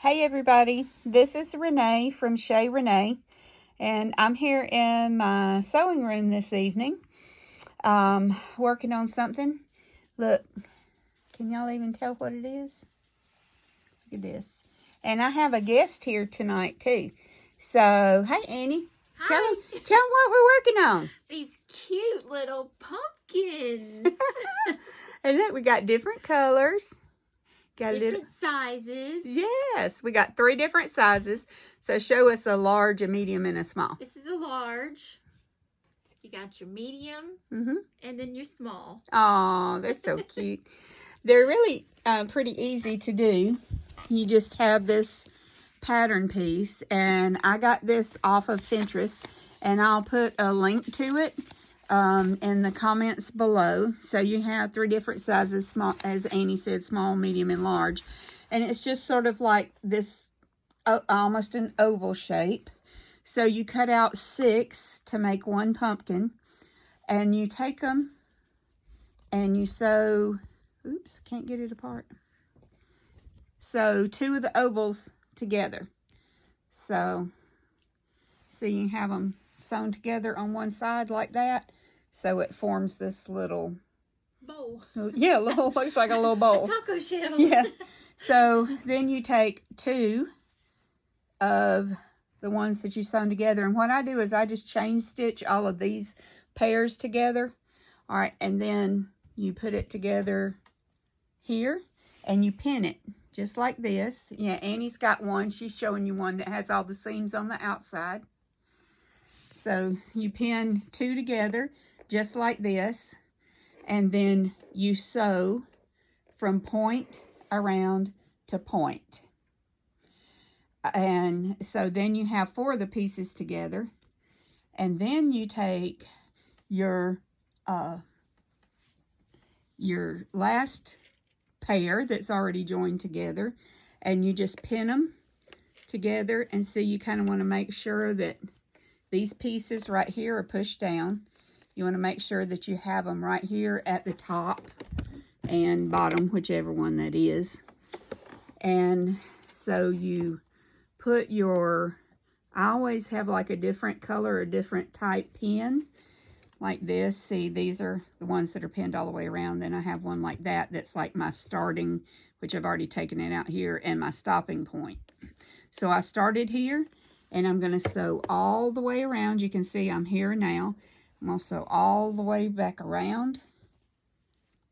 Hey everybody, this is Renee from Chez Renee, and I'm here in my sewing room this evening, working on something. Look, can y'all even tell what it is? Look at this. And I have a guest here tonight too. So, hey Annie, Hi. tell them what we're working on. These cute little pumpkins. And look, we got different colors. Got Different sizes. Yes, we got 3 different sizes. So show us a large, a medium, and a small. This is a large. You got your medium, and then your small. Oh, they're so cute. They're really pretty easy to do. You just have this pattern piece, and I got this off of Pinterest, and I'll put a link to it in the comments below. So you have 3 different sizes, small, as Annie said, small, medium, and large. And it's just sort of like this, almost an oval shape. So you cut out 6 to make 1 pumpkin, and you take them and you sew, oops, can't get it apart. Sew 2 of the ovals together. So you have them sewn together on one side like that. So it forms this little bowl. Yeah, looks like a little bowl. A taco shell. Yeah. So then you take 2 of the ones that you sewn together. And what I do is I just chain stitch all of these pairs together. All right. And then you put it together here and you pin it just like this. Yeah, Annie's got one. She's showing you one that has all the seams on the outside. So you pin 2 together just like this, and then you sew from point around to point. And so then you have 4 of the pieces together, and then you take your last pair that's already joined together, and you just pin them together. And so you kind of want to make sure that these pieces right here are pushed down. You want to make sure that you have them right here at the top and bottom, whichever one that is. And so you put your, I always have like a different color or different type pin like this. See, these are the ones that are pinned all the way around. Then I have one like that that's like my starting, which I've already taken it out here, and my stopping point. So I started here, and I'm going to sew all the way around. You can see I'm here now. I'm going to sew all the way back around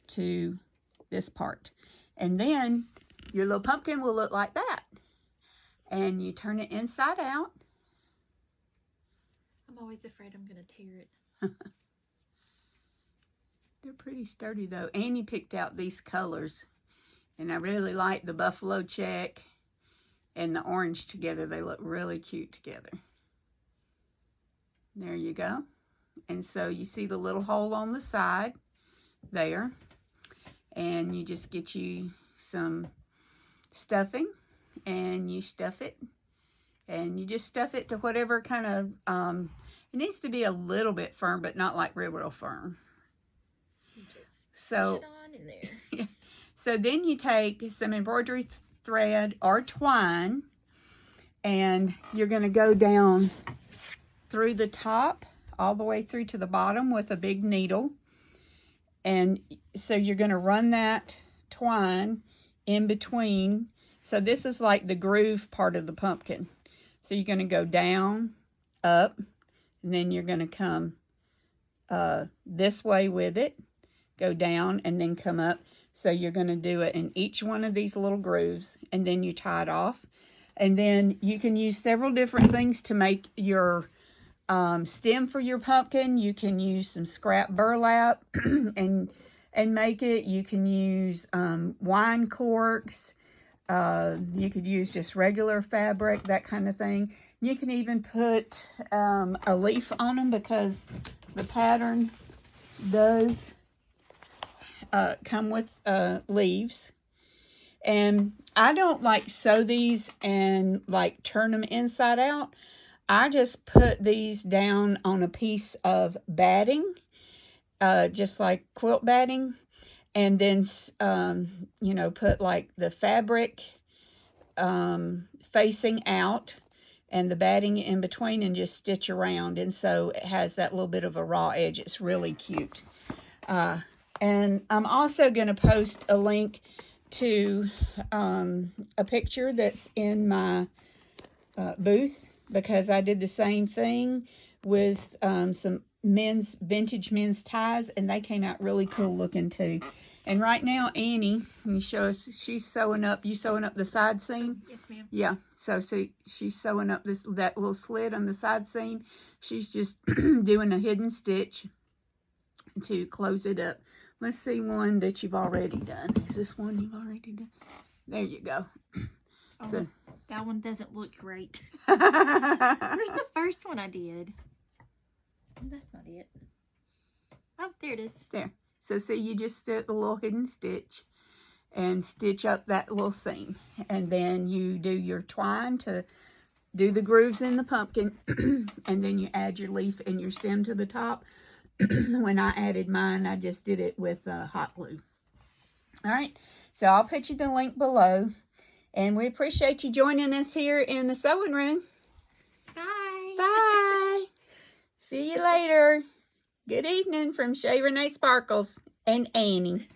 to this part. And then your little pumpkin will look like that. And you turn it inside out. I'm always afraid I'm going to tear it. They're pretty sturdy though. Annie picked out these colors, and I really like the buffalo check and the orange together. They look really cute together. There you go. And so you see the little hole on the side there, and you just get you some stuffing, and you stuff it, and you just stuff it to whatever kind of, it needs to be a little bit firm, but not like real firm. So, push it on in there. So then you take some embroidery thread or twine, and you're going to go down through the top all the way through to the bottom with a big needle. And so you're going to run that twine in between. So this is like the groove part of the pumpkin. So you're going to go down, up, and then you're going to come this way with it, go down, and then come up. So you're going to do it in each one of these little grooves, and then you tie it off. And then you can use several different things to make your stem for your pumpkin. You can use some scrap burlap and make it. You can use wine corks. You could use just regular fabric, that kind of thing. You can even put a leaf on them, because the pattern does come with leaves. And I don't like sew these and like turn them inside out. I just put these down on a piece of batting, just like quilt batting, and then you know, put like the fabric facing out and the batting in between, and just stitch around. And so it has that little bit of a raw edge. It's really cute. And I'm also going to post a link to a picture that's in my booth, because I did the same thing with some vintage men's ties, and they came out really cool looking too. And right now, Annie, let me show us, she's sewing up, you sewing up the side seam? Yes, ma'am. Yeah, so see, she's sewing up that little slit on the side seam. She's just doing a hidden stitch to close it up. Let's see one that you've already done. Is this one you've already done? There you go. Oh, So, that one doesn't look great. Where's the first one I did? That's not it. Oh, there it is. there. So see, you just did the little hidden stitch and stitch up that little seam. And then you do your twine to do the grooves in the pumpkin. And then you add your leaf and your stem to the top. When I added mine, I just did it with hot glue. All right, so I'll put you the link below. And we appreciate you joining us here in the sewing room. Bye. Bye. See you later. Good evening from Shay Renee Sparkles and Annie.